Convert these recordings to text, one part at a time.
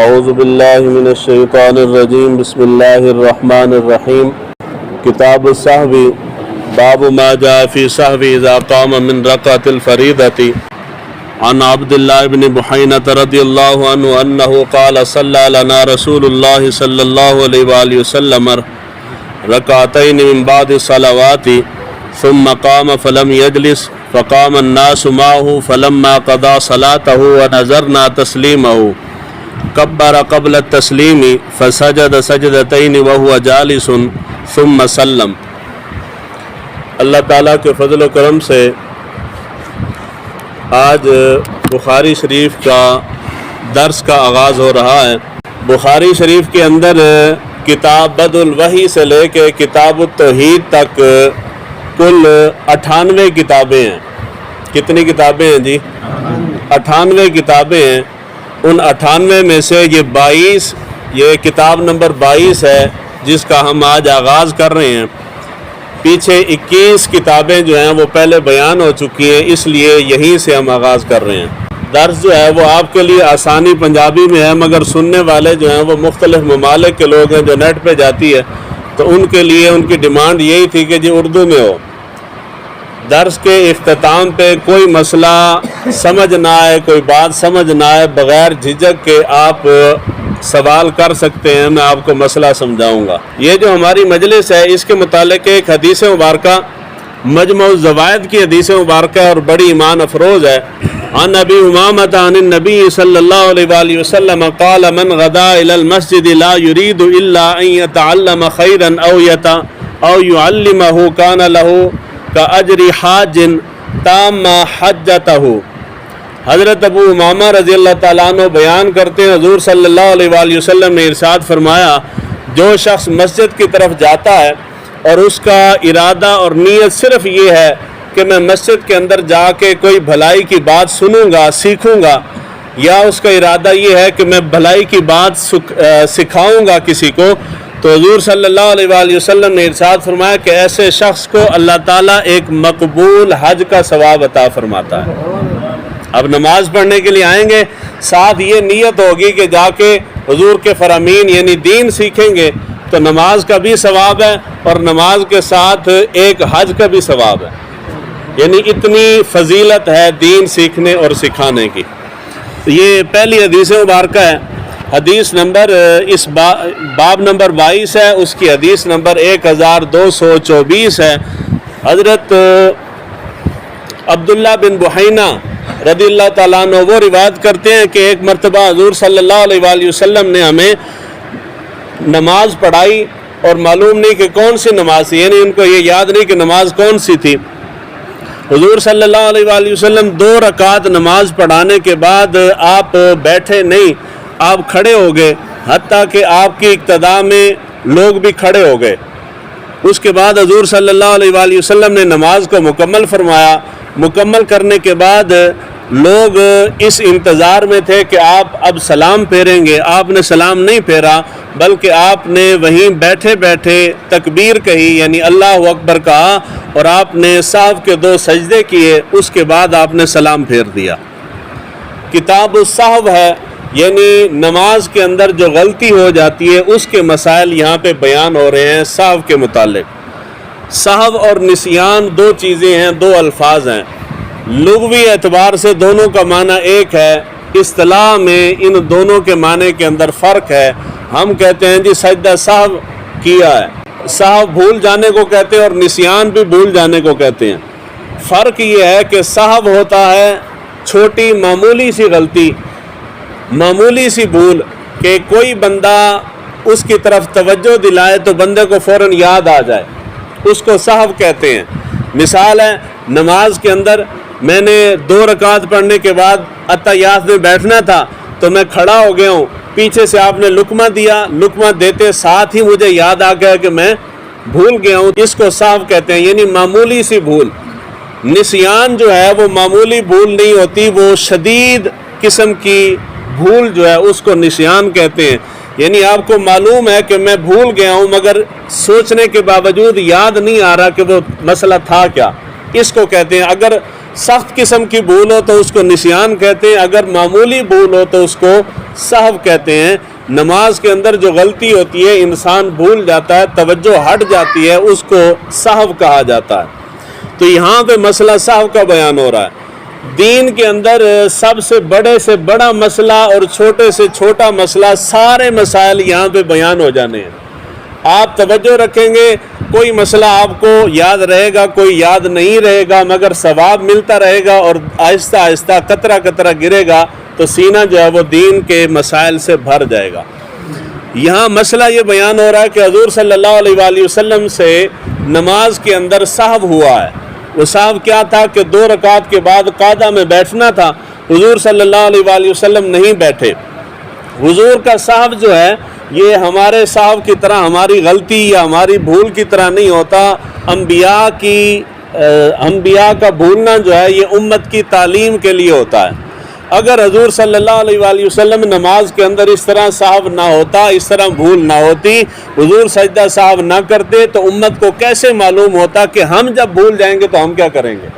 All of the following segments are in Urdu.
اعوذ باللہ من الشیطان الرجیم بسم اللہ الرحمن الرحیم کتاب السہو باب ما جاء فی سہو اذا قام من رکعۃ الفریضۃ عن عبد اللہ بن بحینۃ رضی اللہ عنہ انہ قال صلی لنا رسول اللہ صلی اللہ علیہ وآلہ وسلم رکعتین من بعد الصلوات ثم قام فلم يجلس فقام الناس معه فلما قضى صلاته ونظرنا تسلیمه کبر قبل التسلیم فسجد سجدتین وهو جالس ثم سلم۔ اللہ تعالیٰ کے فضل و کرم سے آج بخاری شریف کا درس کا آغاز ہو رہا ہے۔ بخاری شریف کے اندر کتاب بدء الوحی سے لے کے کتاب التوحید تک کل 98 کتابیں ہیں۔ کتنی کتابیں ہیں جی؟ 98 کتابیں ہیں۔ ان 98 میں سے یہ کتاب نمبر 22 ہے جس کا ہم آج آغاز کر رہے ہیں۔ پیچھے 21 کتابیں جو ہیں وہ پہلے بیان ہو چکی ہیں، اس لیے یہیں سے ہم آغاز کر رہے ہیں۔ درس جو ہے وہ آپ کے لیے آسانی پنجابی میں ہے، مگر سننے والے جو ہیں وہ مختلف ممالک کے لوگ ہیں جو نیٹ پہ جاتی ہے، تو ان کے لیے ان کی ڈیمانڈ یہی تھی کہ جی اردو میں ہو۔ درس کے اختتام پہ کوئی مسئلہ سمجھ نہ آئے، کوئی بات سمجھ نہ آئے، بغیر جھجک کے آپ سوال کر سکتے ہیں، میں آپ کو مسئلہ سمجھاؤں گا۔ یہ جو ہماری مجلس ہے اس کے متعلق ایک حدیث مبارکہ مجمع الزوائد کی حدیث مبارکہ اور بڑی ایمان افروز ہے۔ عن ابی امامۃ عن النبی صلی اللہ علیہ وآلہ وسلم قال من غدا الى المسجد لا يريد الا ان يتعلم خيرا او يعلمه كان له كأجر حاج تام حجته۔ حضرت ابو امامہ رضی اللہ تعالیٰ عنہ بیان کرتے ہیں حضور صلی اللہ علیہ وآلہ وسلم نے ارشاد فرمایا، جو شخص مسجد کی طرف جاتا ہے اور اس کا ارادہ اور نیت صرف یہ ہے کہ میں مسجد کے اندر جا کے کوئی بھلائی کی بات سنوں گا، سیکھوں گا، یا اس کا ارادہ یہ ہے کہ میں بھلائی کی بات سکھاؤں گا کسی کو، تو حضور صلی اللہ علیہ وآلہ وسلم نے ارشاد فرمایا کہ ایسے شخص کو اللہ تعالیٰ ایک مقبول حج کا ثواب عطا فرماتا ہے۔ اب نماز پڑھنے کے لیے آئیں گے، ساتھ یہ نیت ہوگی کہ جا کے حضور کے فرامین یعنی دین سیکھیں گے، تو نماز کا بھی ثواب ہے اور نماز کے ساتھ ایک حج کا بھی ثواب ہے۔ یعنی اتنی فضیلت ہے دین سیکھنے اور سکھانے کی۔ یہ پہلی حدیث مبارکہ ہے۔ حدیث نمبر اس باب نمبر 22 ہے، اس کی حدیث نمبر 1224 ہے۔ حضرت عبداللہ بن بحینہ رضی اللہ تعالیٰ عنہ وہ روایت کرتے ہیں کہ ایک مرتبہ حضور صلی اللہ علیہ وآلہ وسلم نے ہمیں نماز پڑھائی اور معلوم نہیں کہ کون سی نماز تھی، یعنی ان کو یہ یاد نہیں کہ نماز کون سی تھی۔ حضور صلی اللہ علیہ وآلہ وسلم 2 رکعت نماز پڑھانے کے بعد آپ بیٹھے نہیں، آپ کھڑے ہو گئے، حتیٰ کہ آپ کی اقتداء میں لوگ بھی کھڑے ہو گئے۔ اس کے بعد حضور صلی اللہ علیہ وآلہ وسلم نے نماز کو مکمل فرمایا۔ مکمل کرنے کے بعد لوگ اس انتظار میں تھے کہ آپ اب سلام پھیریں گے۔ آپ نے سلام نہیں پھیرا، بلکہ آپ نے وہیں بیٹھے بیٹھے تکبیر کہی، یعنی اللہ اکبر کہا، اور آپ نے سہو کے 2 سجدے کیے، اس کے بعد آپ نے سلام پھیر دیا۔ کتاب السہو ہے، یعنی نماز کے اندر جو غلطی ہو جاتی ہے اس کے مسائل یہاں پہ بیان ہو رہے ہیں سہو کے متعلق۔ سہو اور نسیان 2 چیزیں ہیں، 2 الفاظ ہیں۔ لغوی اعتبار سے دونوں کا معنی ایک ہے، اصطلاح میں ان دونوں کے معنی کے اندر فرق ہے۔ ہم کہتے ہیں جی سجدہ سہو کیا ہے، سہو بھول جانے کو کہتے ہیں اور نسیان بھی بھول جانے کو کہتے ہیں۔ فرق یہ ہے کہ سہو ہوتا ہے چھوٹی معمولی سی غلطی، معمولی سی بھول، کہ کوئی بندہ اس کی طرف توجہ دلائے تو بندے کو فوراً یاد آ جائے، اس کو سہو کہتے ہیں۔ مثال ہے، نماز کے اندر میں نے 2 رکعت پڑھنے کے بعد اتحیات میں بیٹھنا تھا تو میں کھڑا ہو گیا ہوں، پیچھے سے آپ نے لقمہ دیا، لقمہ دیتے ساتھ ہی مجھے یاد آ گیا کہ میں بھول گیا ہوں، اس کو سہو کہتے ہیں، یعنی معمولی سی بھول۔ نسیان جو ہے وہ معمولی بھول نہیں ہوتی، وہ شدید قسم کی بھول جو ہے اس کو نسیان کہتے ہیں۔ یعنی آپ کو معلوم ہے کہ میں بھول گیا ہوں، مگر سوچنے کے باوجود یاد نہیں آ رہا کہ وہ مسئلہ تھا کیا، اس کو کہتے ہیں۔ اگر سخت قسم کی بھول ہو تو اس کو نسیان کہتے ہیں، اگر معمولی بھول ہو تو اس کو سہو کہتے ہیں۔ نماز کے اندر جو غلطی ہوتی ہے، انسان بھول جاتا ہے، توجہ ہٹ جاتی ہے، اس کو سہو کہا جاتا ہے۔ تو یہاں پہ مسئلہ سہو کا بیان ہو رہا ہے۔ دین کے اندر سب سے بڑا مسئلہ اور چھوٹے سے چھوٹا مسئلہ، سارے مسائل یہاں پہ بیان ہو جانے ہیں۔ آپ توجہ رکھیں گے، کوئی مسئلہ آپ کو یاد رہے گا، کوئی یاد نہیں رہے گا، مگر ثواب ملتا رہے گا اور آہستہ آہستہ قطرہ قطرہ گرے گا تو سینہ جو ہے وہ دین کے مسائل سے بھر جائے گا۔ یہاں مسئلہ یہ بیان ہو رہا ہے کہ حضور صلی اللہ علیہ وآلہ وسلم سے نماز کے اندر سہو ہوا ہے۔ وہ سہو کیا تھا کہ 2 رکعت کے بعد قعدہ میں بیٹھنا تھا، حضور صلی اللہ علیہ وآلہ وسلم نہیں بیٹھے۔ حضور کا سہو جو ہے یہ ہمارے سہو کی طرح، ہماری غلطی یا ہماری بھول کی طرح نہیں ہوتا۔ انبیاء کا بھولنا جو ہے یہ امت کی تعلیم کے لیے ہوتا ہے۔ اگر حضور صلی اللہ علیہ وآلہ وسلم نماز کے اندر اس طرح سہو نہ ہوتا، اس طرح بھول نہ ہوتی، حضور سجدہ سہو نہ کرتے، تو امت کو کیسے معلوم ہوتا کہ ہم جب بھول جائیں گے تو ہم کیا کریں گے؟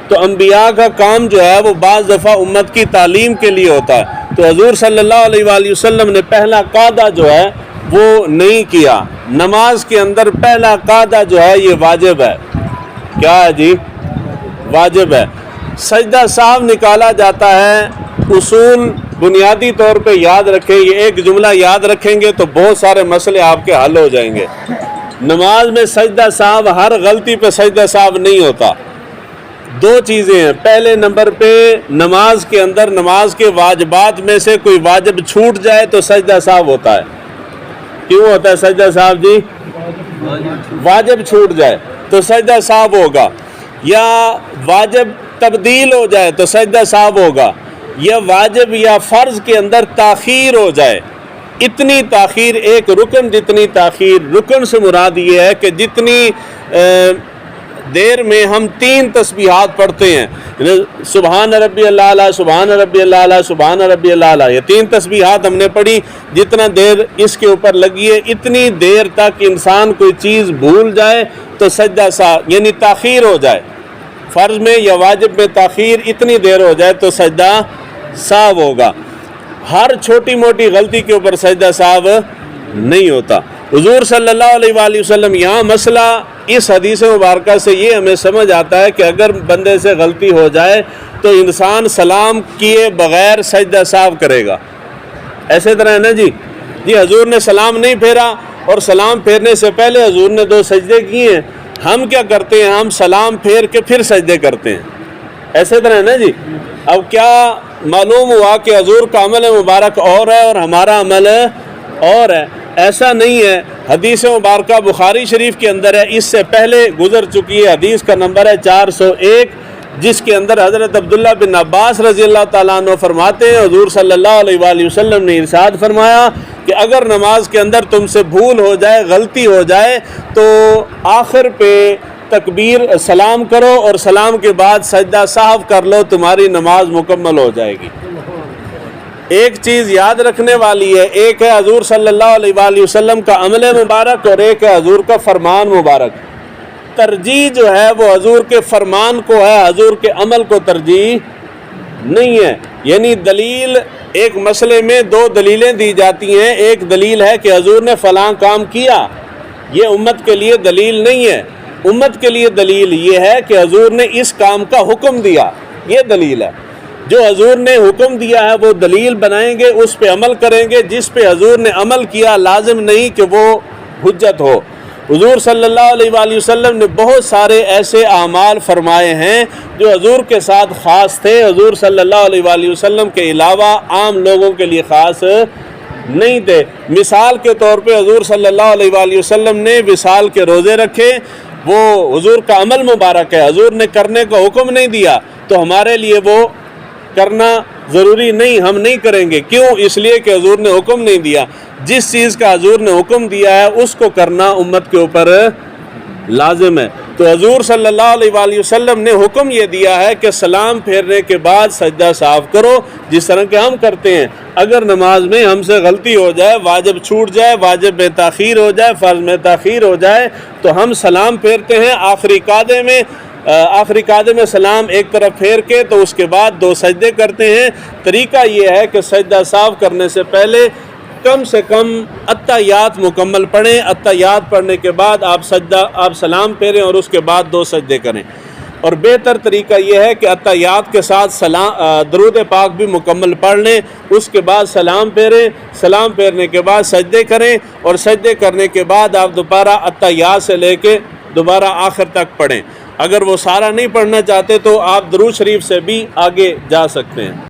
تو انبیاء کا کام جو ہے وہ بعض دفعہ امت کی تعلیم کے لیے ہوتا ہے۔ تو حضور صلی اللہ علیہ وآلہ وسلم نے پہلا قعدہ جو ہے وہ نہیں کیا۔ نماز کے اندر پہلا قعدہ جو ہے یہ واجب ہے۔ کیا ہے جی؟ واجب ہے۔ سجدہ سہو نکالا جاتا ہے، اصول بنیادی طور پہ یاد رکھیں، یہ ایک جملہ یاد رکھیں گے تو بہت سارے مسئلے آپ کے حل ہو جائیں گے۔ نماز میں سجدہ سہو، ہر غلطی پہ سجدہ سہو نہیں ہوتا۔ 2 چیزیں ہیں۔ پہلے نمبر پہ نماز کے اندر نماز کے واجبات میں سے کوئی واجب چھوٹ جائے تو سجدہ سہو ہوتا ہے۔ کیوں ہوتا ہے سجدہ سہو جی؟ واجب چھوٹ جائے تو سجدہ سہو ہوگا، یا واجب تبدیل ہو جائے تو سجدہ سہو ہوگا، یا واجب یا فرض کے اندر تاخیر ہو جائے۔ اتنی تاخیر، ایک رکن جتنی تاخیر، رکن سے مراد یہ ہے کہ جتنی دیر میں ہم 3 تسبیحات پڑھتے ہیں، سبحان ربی اللہ، سبحان ربی اللہ، سبحان ربی اللہ، یہ 3 تسبیحات ہم نے پڑھی، جتنا دیر اس کے اوپر لگی ہے، اتنی دیر تک انسان کوئی چیز بھول جائے تو سجدہ سہو، یعنی تاخیر ہو جائے، فرض میں یا واجب میں تاخیر اتنی دیر ہو جائے تو سجدہ سہو ہوگا۔ ہر چھوٹی موٹی غلطی کے اوپر سجدہ سہو نہیں ہوتا۔ حضور صلی اللہ علیہ وآلہ وسلم، یہاں مسئلہ اس حدیث مبارکہ سے یہ ہمیں سمجھ آتا ہے کہ اگر بندے سے غلطی ہو جائے تو انسان سلام کیے بغیر سجدہ سہو کرے گا۔ ایسے طرح ہے نا جی حضور نے سلام نہیں پھیرا اور سلام پھیرنے سے پہلے حضور نے 2 سجدے کیے ہیں، ہم کیا کرتے ہیں؟ ہم سلام پھیر کے پھر سجدے کرتے ہیں۔ ایسے طرح ہے نا جی۔ اب کیا معلوم ہوا کہ حضور کا عمل مبارک اور ہے اور ہمارا عمل اور ہے؟ ایسا نہیں ہے۔ حدیث مبارکہ بخاری شریف کے اندر ہے، اس سے پہلے گزر چکی ہے، حدیث کا نمبر ہے 401، جس کے اندر حضرت عبداللہ بن عباس رضی اللہ تعالیٰ عنہ فرماتے ہیں، حضور صلی اللہ علیہ وآلہ وسلم نے ارشاد فرمایا کہ اگر نماز کے اندر تم سے بھول ہو جائے، غلطی ہو جائے، تو آخر پہ تکبیر سلام کرو اور سلام کے بعد سجدہ سہو کر لو، تمہاری نماز مکمل ہو جائے گی۔ ایک چیز یاد رکھنے والی ہے، ایک ہے حضور صلی اللہ علیہ وآلہ وسلم کا عمل مبارک اور ایک ہے حضور کا فرمان مبارک۔ ترجیح جو ہے وہ حضور کے فرمان کو ہے، حضور کے عمل کو ترجیح نہیں ہے۔ یعنی دلیل، ایک مسئلے میں 2 دلیلیں دی جاتی ہیں، ایک دلیل ہے کہ حضور نے فلاں کام کیا، یہ امت کے لیے دلیل نہیں ہے۔ امت کے لیے دلیل یہ ہے کہ حضور نے اس کام کا حکم دیا، یہ دلیل ہے۔ جو حضور نے حکم دیا ہے وہ دلیل بنائیں گے، اس پہ عمل کریں گے، جس پہ حضور نے عمل کیا لازم نہیں کہ وہ حجت ہو۔ حضور صلی اللہ علیہ وآلہ وسلم نے بہت سارے ایسے اعمال فرمائے ہیں جو حضور کے ساتھ خاص تھے، حضور صلی اللہ علیہ وآلہ وسلم کے علاوہ عام لوگوں کے لیے خاص نہیں تھے۔ مثال کے طور پہ حضور صلی اللہ علیہ وآلہ وسلم نے وصال کے روزے رکھے، وہ حضور کا عمل مبارک ہے، حضور نے کرنے کا حکم نہیں دیا تو ہمارے لیے وہ کرنا ضروری نہیں، ہم نہیں کریں گے۔ کیوں؟ اس لیے کہ حضور نے حکم نہیں دیا۔ جس چیز کا حضور نے حکم دیا ہے اس کو کرنا امت کے اوپر لازم ہے۔ تو حضور صلی اللہ علیہ وآلہ وسلم نے حکم یہ دیا ہے کہ سلام پھیرنے کے بعد سجدہ صاف کرو، جس طرح کہ ہم کرتے ہیں۔ اگر نماز میں ہم سے غلطی ہو جائے، واجب چھوٹ جائے، واجب میں تاخیر ہو جائے، فرض میں تاخیر ہو جائے، تو ہم سلام پھیرتے ہیں آخری قعدے میں، آخری قاعدے میں سلام ایک طرف پھیر کے تو اس کے بعد 2 سجدے کرتے ہیں۔ طریقہ یہ ہے کہ سجدہ صاف کرنے سے پہلے کم سے کم اتحیات مکمل پڑھیں، اتحیات پڑھنے کے بعد آپ سلام پھیریں اور اس کے بعد 2 سجدے کریں۔ اور بہتر طریقہ یہ ہے کہ اتحیات کے ساتھ درود پاک بھی مکمل پڑھ لیں، اس کے بعد سلام پھیریں، سلام پھیرنے کے بعد سجدے کریں، اور سجدے کرنے کے بعد آپ دوبارہ اتحیات سے لے کے دوبارہ آخر تک پڑھیں۔ اگر وہ سارا نہیں پڑھنا چاہتے تو آپ درود شریف سے بھی آگے جا سکتے ہیں۔